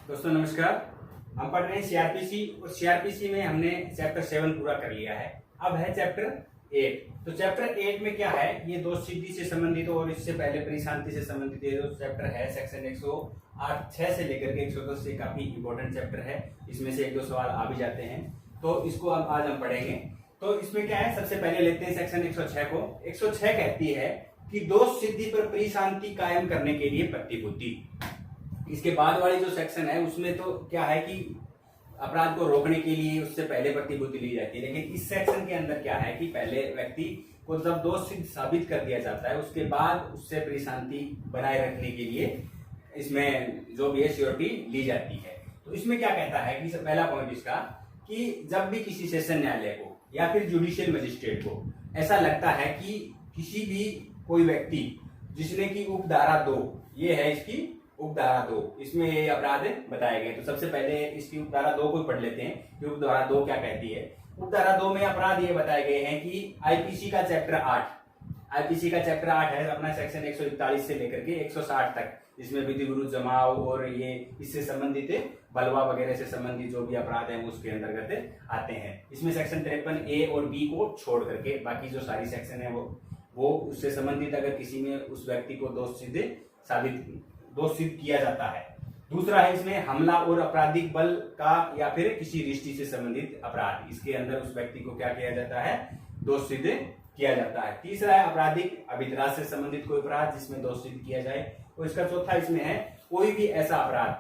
दोस्तों नमस्कार। हम पढ़ रहे हैं सीआरपीसी और सीआरपीसी में हमने चैप्टर 7 पूरा कर लिया है। अब है चैप्टर 8। तो चैप्टर 8 में क्या है, ये दोष सिद्धि से संबंधित और इससे पहले परिशांति से संबंधित ये जो चैप्टर है सेक्शन 108 से लेकर के 110 से काफी इंपॉर्टेंट चैप्टर है। इसमें से एक दो सवाल आ भी जाते हैं, तो इसको आज हम पढ़ेंगे। तो इसमें क्या है, सबसे पहले लेते हैं सेक्शन 106 को। 106 कहती है कि दोष सिद्धि पर परिशांति कायम करने के लिए प्रतिबुद्धि। इसके बाद वाली जो सेक्शन है उसमें तो क्या है कि अपराध को रोकने के लिए उससे पहले प्रतिबुद्धि ली जाती है, लेकिन इस सेक्शन के अंदर क्या है कि पहले व्यक्ति को जब दोष सिद्ध साबित कर दिया जाता है उसके बाद उससे परिशांति बनाए रखने के लिए इसमें जो भी है श्योरिटी ली जाती है। तो इसमें क्या कहता है कि पहला पॉइंट इसका कि जब भी किसी सेशन न्यायालय को या फिर जुडिशियल मजिस्ट्रेट को ऐसा लगता है कि किसी भी कोई व्यक्ति जिसने की उपधारा 2, ये है इसकी उपधारा 2, इसमें ये अपराध बताए गए। तो सबसे पहले इसकी उपधारा 2 को पढ़ लेते हैं कि उपधारा 2 क्या कहती है। उपधारा 2 में अपराध ये बताए गए हैं कि आईपीसी का चैप्टर 8 है अपना सेक्शन 141 से लेकर के 160 तक, जिसमें विधि विरुद्ध जमाव और ये इससे संबंधित बलवा वगैरह से संबंधित जो भी अपराध है उसके अंतर्गत आते हैं। इसमें सेक्शन 53A और B को छोड़ करके बाकी जो सारी सेक्शन है वो उससे संबंधित अगर किसी में उस व्यक्ति को दोष सिद्ध किया जाता है। दूसरा है इसमें हमला और आपराधिक बल का या फिर किसी रिश्ते से संबंधित अपराध, इसके अंदर उस व्यक्ति को क्या किया जाता है, दोष सिद्ध किया जाता है। तीसरा है आपराधिक अभितराज से संबंधित कोई अपराध जिसमें दोष सिद्ध किया जाए। और इसका चौथा इसमें है कोई भी ऐसा अपराध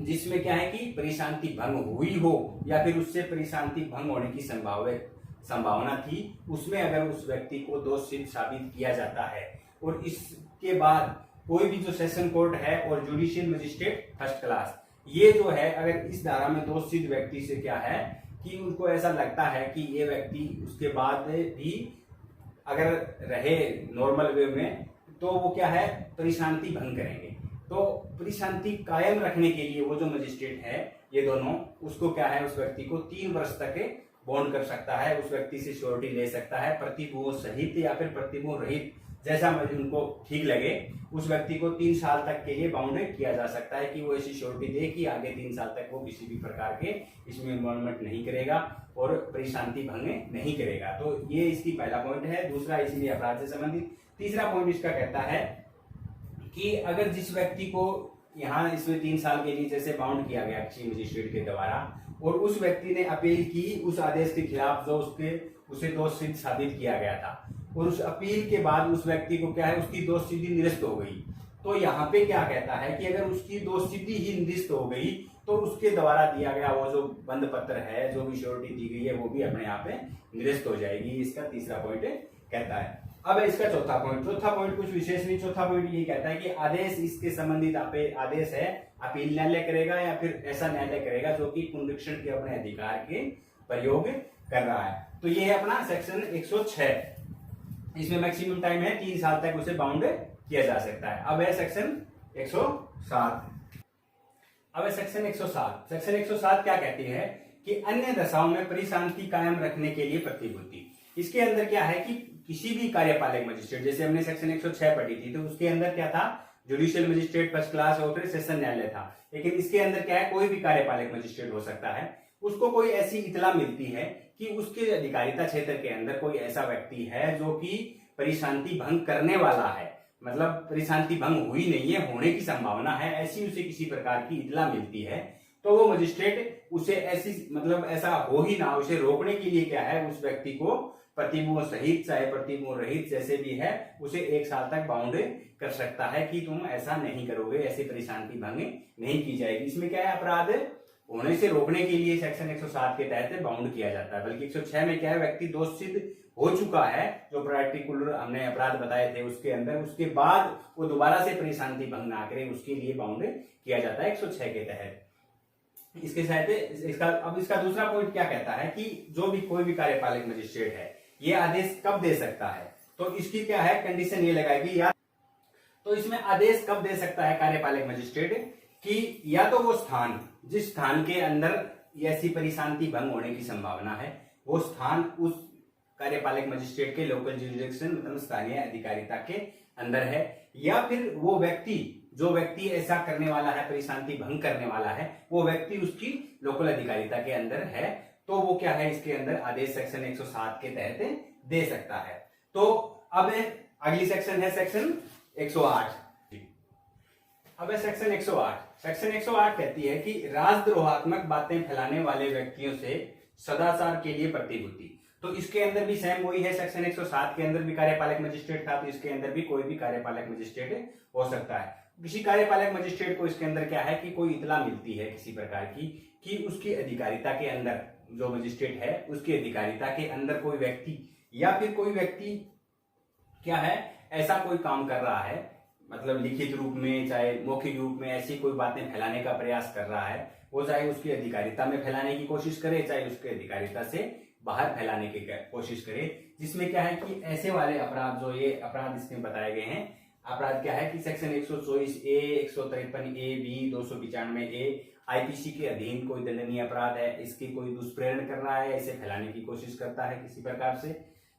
जिसमें क्या है कि परिशांति भंग हुई हो या फिर उससे परिशांति भंग होने की संभावना थी, उसमें अगर उस व्यक्ति को दोष सिद्ध साबित किया जाता है और इसके बाद कोई भी जो सेशन कोर्ट है और जुडिशियल मजिस्ट्रेट फर्स्ट क्लास, ये जो है अगर इस धारा में दोष सिद्ध व्यक्ति से क्या है कि उनको ऐसा लगता है कि ये व्यक्ति उसके बाद भी अगर रहे नॉर्मल वे में तो वो क्या है परिशांति भंग करेंगे। तो परिशांति कायम रखने के लिए वो जो मजिस्ट्रेट है ये दोनों उसको क्या है, उस व्यक्ति को 3 वर्ष तक बॉन्ड कर सकता है, उस व्यक्ति से श्योरिटी ले सकता है प्रतिभूओं सहित या फिर प्रतिभूओं रहित, जैसा उनको ठीक लगे। उस व्यक्ति को 3 साल तक के लिए बाउंडेड किया जा सकता है कि वो ऐसी श्योरिटी दे कि आगे 3 साल तक वो किसी भी प्रकार के इसमें इन्वॉल्वमेंट नहीं करेगा और परिशांति भंग नहीं करेगा। तो ये इसकी पहला पॉइंट है। दूसरा इसमें अपराध से संबंधित। तीसरा पॉइंट इसका कहता है कि अगर जिस व्यक्ति को यहाँ इसमें 3 साल के लिए जैसे बाउंड किया गया किसी मजिस्ट्रेट के द्वारा और उस व्यक्ति ने अपील की उस आदेश के खिलाफ जो उसे दोष सिद्ध साबित किया गया था और उस अपील के बाद उस व्यक्ति को क्या है उसकी दोष सिद्धि निरस्त हो गई, तो यहाँ पे क्या कहता है कि अगर उसकी दोष सिद्धि ही निरस्त हो गई तो उसके द्वारा दिया गया वो जो बंद पत्र है, जो भी श्योरिटी दी गई है, वो भी अपने आप में निरस्त हो जाएगी। इसका तीसरा पॉइंट कहता है। अब इसका चौथा पॉइंट कुछ विशेष नहीं। चौथा पॉइंट ये कहता है कि आदेश इसके संबंधित आदेश है अपील न्यायालय करेगा या फिर ऐसा न्यायालय करेगा जो कि पुनरीक्षण के अपने अधिकार के प्रयोग कर रहा है। तो ये है अपना सेक्शन 106। इसमें मैक्सिमम टाइम है 3 साल तक उसे बाउंड किया जा सकता है। अब है सेक्शन 107। सेक्शन 107 क्या कहती है कि अन्य दशाओं में परिशांति कायम रखने के लिए प्रतिबुद्धि। इसके अंदर क्या है कि किसी भी कार्यपालक मजिस्ट्रेट, जैसे हमने सेक्शन 106 पढ़ी थी तो उसके अंदर क्या था, जुडिशियल मजिस्ट्रेट फर्स्ट क्लास और फिर सेशन न्यायालय था, लेकिन इसके अंदर क्या है कोई भी कार्यपालक मजिस्ट्रेट हो सकता है। उसको कोई ऐसी इतला मिलती है कि उसके अधिकारिता क्षेत्र के अंदर कोई ऐसा व्यक्ति है जो कि परिशांति भंग करने वाला है, मतलब परिशांति भंग हुई नहीं है, होने की संभावना है, ऐसी उसे किसी प्रकार की इतला मिलती है, तो वो मजिस्ट्रेट उसे ऐसी मतलब ऐसा हो ही ना, उसे रोकने के लिए क्या है उस व्यक्ति को प्रतिभूओं सहित चाहे प्रतिभूओं रहित जैसे भी है उसे 1 साल तक बाउंड कर सकता है कि तुम ऐसा नहीं करोगे, ऐसी परिशांति भंग नहीं की जाएगी। इसमें क्या है, अपराध होने से रोकने के लिए सेक्शन 107 के तहत बाउंड किया जाता है। बल्कि 106 में क्या है, व्यक्ति दोष सिद्ध हो चुका है, जो पर्टिकुलर हमने अपराध बताए थे उसके अंदर, उसके बाद वो दोबारा से परिशांति भंग ना करे उसके लिए बाउंड किया जाता है 106 के तहत। इसके साथ इसका दूसरा पॉइंट क्या कहता है कि जो भी कोई भी कार्यपालक मजिस्ट्रेट है ये आदेश कब दे सकता है, तो इसकी क्या है कंडीशन ये लगाएगी या तो इसमें आदेश कब दे सकता है कार्यपालक मजिस्ट्रेट कि या तो वो स्थान जिस स्थान के अंदर ऐसी परिशांति भंग होने की संभावना है वो स्थान उस कार्यपालक मजिस्ट्रेट के लोकल जुरिडिक्शन मतलब स्थानीय अधिकारिता के अंदर है, या फिर वो व्यक्ति जो व्यक्ति ऐसा करने वाला है, परिशांति भंग करने वाला है, वो व्यक्ति उसकी लोकल अधिकारिता के अंदर है, तो वो क्या है, इसके अंदर आदेश सेक्शन 107 के तहत दे सकता है। तो अब अगली सेक्शन है सेक्शन 108। अब सेक्शन 108। सेक्शन 108 कहती है कि राजद्रोहात्मक बातें फैलाने वाले व्यक्तियों से सदाचार के लिए प्रतिभूति। तो इसके अंदर भी सेम वही है, सेक्शन 107 के अंदर भी कार्यपालक मजिस्ट्रेट था, तो इसके अंदर भी कोई भी कार्यपालक मजिस्ट्रेट हो सकता है। किसी कार्यपालक मजिस्ट्रेट को इसके अंदर क्या है कि कोई इतला मिलती है किसी प्रकार की कि उसकी अधिकारिता के अंदर, जो मजिस्ट्रेट है उसकी अधिकारिता के अंदर कोई व्यक्ति या फिर कोई व्यक्ति क्या है ऐसा कोई काम कर रहा है, मतलब लिखित रूप में चाहे मौखिक रूप में ऐसी कोई बातें फैलाने का प्रयास कर रहा है, वो चाहे उसकी अधिकारिता में फैलाने की कोशिश करे चाहे उसकी अधिकारिता से बाहर फैलाने की कोशिश करे, जिसमें क्या है कि ऐसे वाले अपराध, जो ये अपराध इसमें बताए गए हैं, अपराध क्या है कि section 124A, 153A, 295A IPC के अधीन कोई दंडनीय अपराध है, इसकी कोई दुष्प्रेरण कर रहा है, इसे फैलाने की कोशिश करता है किसी प्रकार से।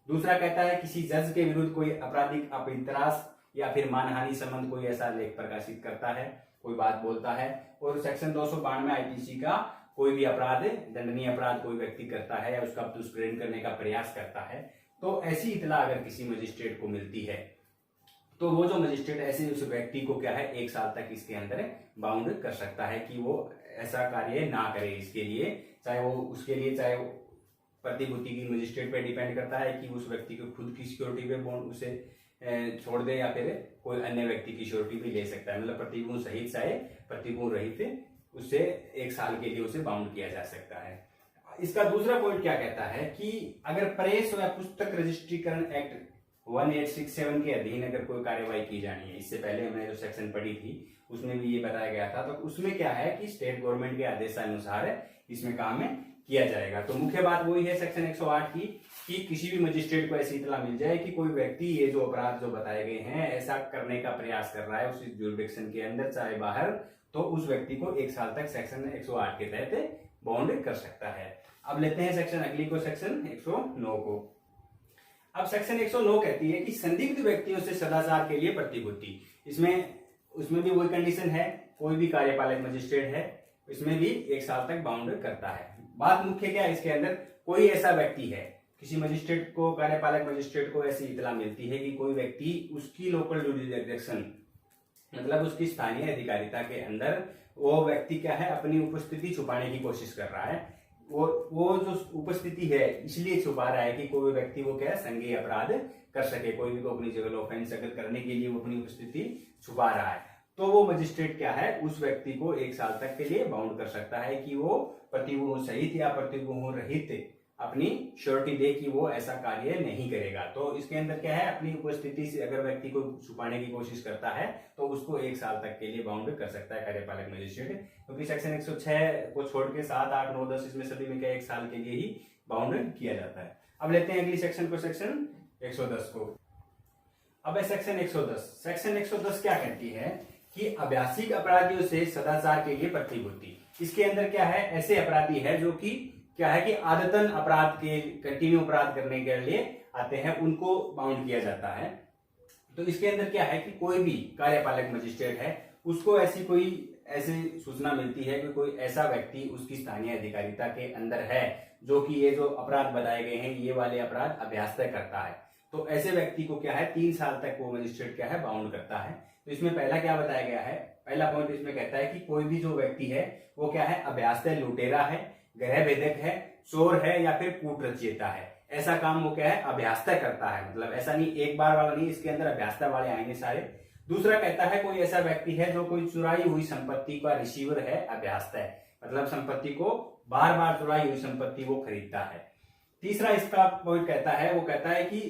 दूसरा कहता है किसी जज के विरुद्ध कोई आपराधिक अपराध या फिर मानहानि संबंध कोई ऐसा लेख प्रकाशित करता है, कोई बात बोलता है। और सेक्शन 292 आईपीसी का कोई भी अपराध, दंडनीय अपराध कोई व्यक्ति करता है या उसका दुष्प्रेरण करने का प्रयास करता है, तो ऐसी इतला अगर किसी मजिस्ट्रेट को मिलती है तो वो जो मजिस्ट्रेट ऐसे उस व्यक्ति को क्या है 1 साल तक इसके अंदर बाउंड कर सकता है कि वो ऐसा कार्य ना करे। इसके लिए चाहे वो उसके लिए चाहे वो प्रतिभूति की मजिस्ट्रेट पे डिपेंड करता है कि उस व्यक्ति को खुद की सिक्योरिटी पे बॉन्ड उसे छोड़ दे या फिर कोई अन्य व्यक्ति की सिक्योरिटी भी ले सकता है, मतलब प्रतिभूति सहित चाहे प्रतिभूति रहित उसे 1 साल के लिए उसे बाउंड किया जा सकता है। इसका दूसरा पॉइंट क्या कहता है कि अगर प्रेस या पुस्तक रजिस्ट्रीकरण एक्ट 1867 के अधीन अगर कोई कार्यवाही की जानी है, इससे पहले हमने जो सेक्शन पढ़ी थी उसमें भी ये बताया गया था, तो उसमें क्या है कि स्टेट गवर्नमेंट के आदेशानुसार इसमें काम किया जाएगा। तो मुख्य बात वही है सेक्शन 108 की कि किसी भी मजिस्ट्रेट को ऐसी इतला मिल जाए कि कोई व्यक्ति ये जो अपराध जो बताए गए हैं ऐसा करने का प्रयास कर रहा है उस जुरिडिक्शन के अंदर चाहे बाहर, तो उस व्यक्ति को 1 साल तक सेक्शन 108 के तहत बाउंड कर सकता है। अब लेते हैं सेक्शन अगली को, सेक्शन 109 को। अब सेक्शन 109 कहती है कि संदिग्ध व्यक्तियों से सदाचार के लिए प्रतिभूति। उसमें भी वही कंडीशन है, कोई भी कार्यपालक मजिस्ट्रेट है इसमें भी 1 साल तक बाउंड करता है। बात मुख्य क्या है इसके अंदर, कोई ऐसा व्यक्ति है, किसी मजिस्ट्रेट को, कार्यपालक मजिस्ट्रेट को ऐसी इतला मिलती है कि कोई व्यक्ति उसकी लोकल जुरिडिक्शन मतलब उसकी स्थानीय अधिकारिता के अंदर वो व्यक्ति क्या है अपनी उपस्थिति छुपाने की कोशिश कर रहा है। वो जो उपस्थिति है इसलिए छुपा रहा है कि कोई व्यक्ति वो क्या है संज्ञेय अपराध कर सके, कोई भी को अपनी जगह ऑफेंस अगर करने के लिए वो अपनी उपस्थिति छुपा रहा है, तो वो मजिस्ट्रेट क्या है उस व्यक्ति को 1 साल तक के लिए बाउंड कर सकता है कि वो प्रतिभूति सहित या प्रतिभूति रहित अपनी श्योरिटी दे कि वो ऐसा कार्य नहीं करेगा। तो इसके अंदर क्या है अपनी उपस्थिति से अगर व्यक्ति को छुपाने की कोशिश करता है तो उसको 1 साल तक के लिए बाउंड कर सकता है कार्यपालक मजिस्ट्रेट, क्योंकि सेक्शन 106 को छोड़ के 7, 8, 9, 10 इसमें सभी में क्या 1 साल के लिए ही बाउंड किया जाता है। अब लेते हैं अगली सेक्शन को, सेक्शन 110 को। अब है सेक्शन 110। सेक्शन 110 क्या कहती है कि अभ्यासिक अपराधियों से सदाचार के लिए प्रतिभूति। इसके अंदर क्या है ऐसे अपराधी है जो कि क्या है कि आदतन अपराध के कंटिन्यू अपराध करने के लिए आते हैं, उनको बाउंड किया जाता है। तो इसके अंदर क्या है कि कोई भी कार्यपालक मजिस्ट्रेट है उसको ऐसी सूचना मिलती है कि कोई ऐसा व्यक्ति उसकी स्थानीय अधिकारिता के अंदर है जो कि ये जो अपराध बताए गए हैं ये वाले अपराध अभ्यासतः करता है, तो ऐसे व्यक्ति को क्या है 3 साल तक वो मजिस्ट्रेट क्या है बाउंड करता है। तो इसमें पहला क्या बताया गया है, पहला पॉइंट इसमें कहता है कि कोई भी जो व्यक्ति है वो क्या है अभ्यासतः लुटेरा है, गृह भेदक है, चोर है या फिर कूट रचयिता है, ऐसा काम वो क्या है अभ्यासतः करता है, मतलब ऐसा नहीं एक बार वाला नहीं, इसके अंदर अभ्यासतः वाले आएंगे सारे। दूसरा कहता है कोई ऐसा व्यक्ति है जो कोई चुराई हुई संपत्ति का रिसीवर है अभ्यासतः, मतलब संपत्ति को बार बार चुराई हुई संपत्ति वो खरीदता है। तीसरा इसका पॉइंट कहता है, वो कहता है कि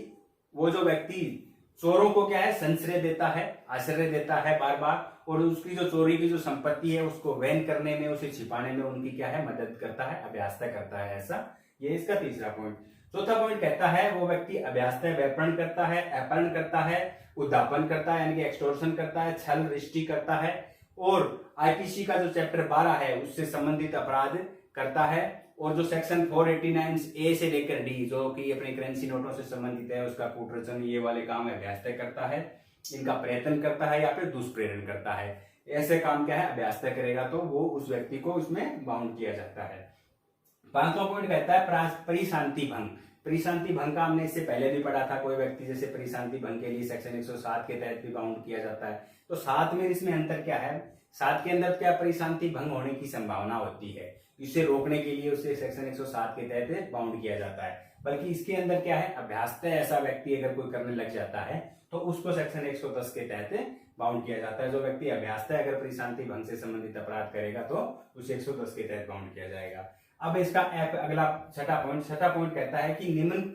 वो जो व्यक्ति चोरों को क्या है संश्रय देता है, आश्रय देता है बार बार, और उसकी जो चोरी की जो संपत्ति है उसको वहन करने में, उसे छिपाने में उनकी क्या है मदद करता है, अभ्यासतः करता है ऐसा, ये इसका तीसरा पॉइंट। चौथा पॉइंट कहता है वो व्यक्ति अभ्यासतः व्यापरण करता है, अपहरण करता है, उद्यापन करता है यानी कि एक्सटोर्शन करता है, छल रिष्टि करता है, और आईपीसी का जो चैप्टर 12 है उससे संबंधित अपराध करता है, और जो सेक्शन 489A से लेकर D जो कि अपने करेंसी नोटों से संबंधित है उसका कूटरचन ये वाले काम अभ्यासतः करता है। इनका प्रेरण करता है या फिर दुष्प्रेरण करता है। ऐसे काम क्या है, अभ्यासता करेगा तो वो उस व्यक्ति को उसमें बाउंड किया जाता है। 5वां पॉइंट कहता है परिशांति भंग। परिशांति भंग का हमने इससे पहले भी पढ़ा था। कोई व्यक्ति जैसे परिशांति भंग के लिए सेक्शन 107 के तहत भी बाउंड किया जाता है। तो 7 में इसमें अंतर क्या है, 7 के अंदर क्या परिशांति भंग होने की संभावना होती है, इसे रोकने के लिए उसे सेक्शन 107 के तहत बाउंड किया जाता है। बल्कि इसके अंदर क्या है, अभ्यासतः ऐसा व्यक्ति अगर कोई करने लग जाता है तो उसको सेक्शन 110 के तहत बाउंड किया जाता है। जो व्यक्ति अभ्यासतः अगर परिशांति भंग से संबंधित अपराध करेगा तो उसे 110 के तहत बाउंड किया जाएगा। अब इसका अगला छठा पॉइंट कहता है कि निम्न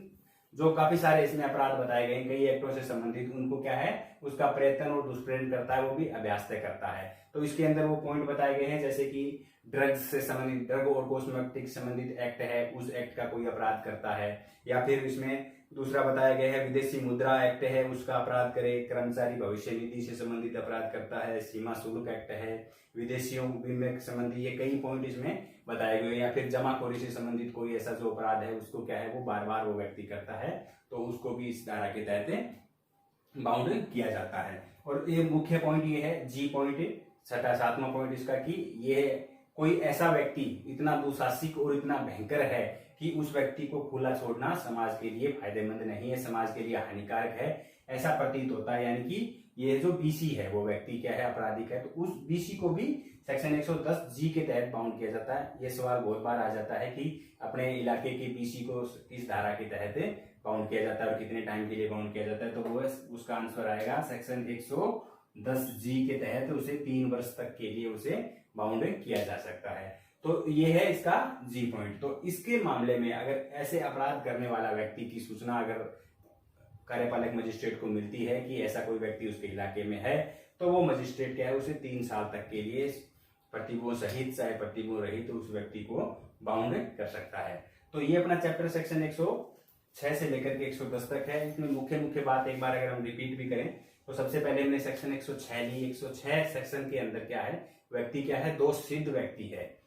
जो काफी सारे इसमें अपराध बताए गए कई एक्टों से संबंधित, उनको क्या है, उसका प्रेरण और दुष्प्रेरण करता है, वो भी अभ्यासतः करता है। तो इसके अंदर वो पॉइंट बताए गए हैं जैसे कि ड्रग्स से संबंधित, ड्रग और कॉस्मेटिक संबंधित एक्ट है, उस एक्ट का कोई अपराध करता है। या फिर इसमें दूसरा बताया गया है विदेशी मुद्रा एक्ट है, उसका अपराध करे। कर्मचारी भविष्य निधि से संबंधित अपराध करता है। सीमा शुल्क एक्ट है, विदेशियों बीमे संबंधी, ये कई पॉइंट इसमें बताए गए। या फिर जमाखोरी से संबंधित कोई ऐसा जो अपराध है उसको क्या है, वो बार बार वो व्यक्ति करता है तो उसको भी इस धारा के तहत बाउंड किया जाता है। और ये मुख्य पॉइंट ये है, जी पॉइंट, 7वां पॉइंट इसका, कि ये कोई ऐसा व्यक्ति इतना दुशासिक और इतना भयंकर है कि उस व्यक्ति को खुला छोड़ना समाज के लिए फायदेमंद नहीं है, समाज के लिए हानिकारक है, ऐसा प्रतीत होता है। यानी कि ये जो बीसी है वो व्यक्ति क्या है, अपराधिक है, तो उस बीसी को भी सेक्शन 110 जी के तहत बाउंड किया जाता है। ये सवाल बहुत बार आ जाता है कि अपने इलाके के बीसी को इस धारा के तहत बाउंड किया जाता है और कितने टाइम के लिए बाउंड किया जाता है, तो वो उसका आंसर आएगा सेक्शन 110 जी के तहत उसे 3 वर्ष तक के लिए उसे बाउंड किया जा सकता है। तो ये है इसका जी पॉइंट। तो इसके मामले में अगर ऐसे अपराध करने वाला व्यक्ति की सूचना अगर कार्यपालक मजिस्ट्रेट को मिलती है कि ऐसा कोई व्यक्ति उसके इलाके में है, तो वो मजिस्ट्रेट क्या है, उसे 3 साल तक के लिए प्रतिबोध सहित चाहे प्रतिबोध रहित तो उस व्यक्ति को बाउंड कर सकता है। तो ये अपना चैप्टर सेक्शन 106 से लेकर के 110 तक है। इसमें मुख्य बात एक बार अगर हम रिपीट भी करें तो सबसे पहले हमने सेक्शन 106 ली। 106 सेक्शन के अंदर क्या है, व्यक्ति क्या है, दोष सिद्ध व्यक्ति है,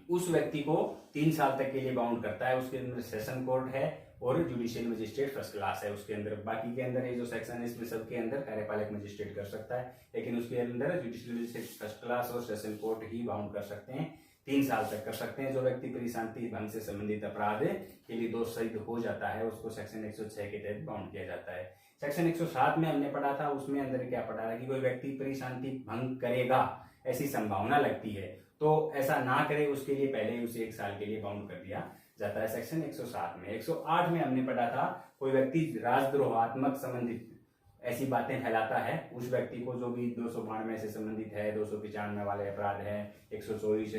उस व्यक्ति को 3 साल तक के लिए बाउंड करता है। उसके अंदर सेशन कोर्ट है और जुडिशियल मजिस्ट्रेट फर्स्ट क्लास है उसके अंदर। बाकी के अंदर ये जो सेक्शन है इसमें सबके अंदर कार्यपालक मजिस्ट्रेट कर सकता है, लेकिन उसके अंदर जुडिशियल मजिस्ट्रेट फर्स्ट क्लास और सेशन कोर्ट ही बाउंड कर सकते हैं। 3 साल तक कर सकते हैं। जो व्यक्ति परिशांति भंग से संबंधित अपराध के लिए दोष सिद्ध हो जाता है उसको सेक्शन 106 के तहत बाउंड किया जाता है। सेक्शन 107 में हमने पढ़ा था, उसमें अंदर क्या पढ़ा था कि कोई व्यक्ति परिशांति भंग करेगा ऐसी संभावना लगती है तो ऐसा ना करे उसके लिए पहले उसे 1 साल के लिए बाउंड कर दिया जाता है सेक्शन 107 में। 108 में हमने पढ़ा था कोई व्यक्ति राजद्रोहात्मक संबंधित ऐसी बातें फैलाता है, उस व्यक्ति को जो भी 292 से संबंधित है, 295 वाले अपराध है, 124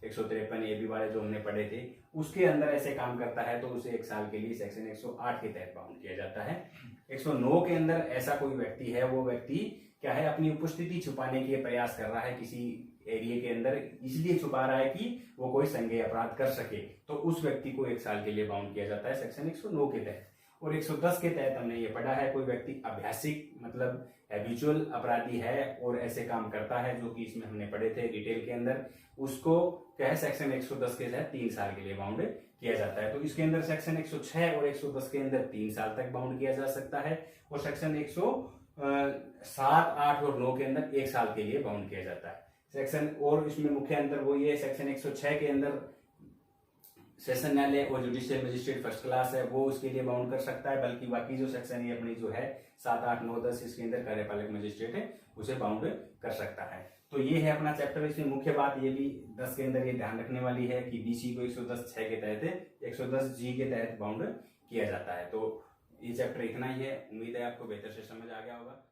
153 ये भी वाले जो हमने पढ़े थे, उसके अंदर ऐसे काम करता है तो उसे 1 साल के लिए सेक्शन 108 के तहत बाउंड किया जाता है। 109 के अंदर ऐसा कोई व्यक्ति है, वो व्यक्ति क्या है, अपनी उपस्थिति छुपाने के प्रयास कर रहा है किसी एरिया के अंदर, इसलिए छुपा रहा है कि वो कोई संज्ञेय अपराध कर सके, तो उस व्यक्ति को 1 साल के लिए बाउंड किया जाता है सेक्शन 109 के तहत। और 110 के तहत हमने ये पढ़ा है कोई व्यक्ति अभ्यासिक मतलब हैबिचुअल अपराधी है और ऐसे काम करता है, जो कि इसमें हमने पढ़े थे डिटेल के अंदर, उसको क्या है सेक्शन 110 के तहत 3 साल के लिए बाउंड किया जाता है। तो इसके अंदर सेक्शन 106 और 110 के अंदर 3 साल तक बाउंड किया जा सकता है और सेक्शन 107, 8 और 9 के अंदर 1 साल के लिए बाउंड किया जाता है सेक्शन। और इसमें मुख्य अंतर वो ये सेक्शन 106 के अंदर सेशन न्यायालय और जुडिशियल मजिस्ट्रेट फर्स्ट क्लास है, वो उसके लिए बाउंड कर सकता है, बल्कि बाकी जो सेक्शन है अपनी जो है 7, 8, 9, 10 इसके अंदर कार्यपालक मजिस्ट्रेट है उसे बाउंड कर सकता है। तो ये है अपना चैप्टर। इसमें मुख्य बात ये भी 10 के अंदर ये ध्यान रखने वाली है कि बीसी को 110(6) के तहत 110G के तहत बाउंड किया जाता है। तो ये चैप्टर इतना ही है, उम्मीद है आपको बेहतर से समझ आ गया होगा।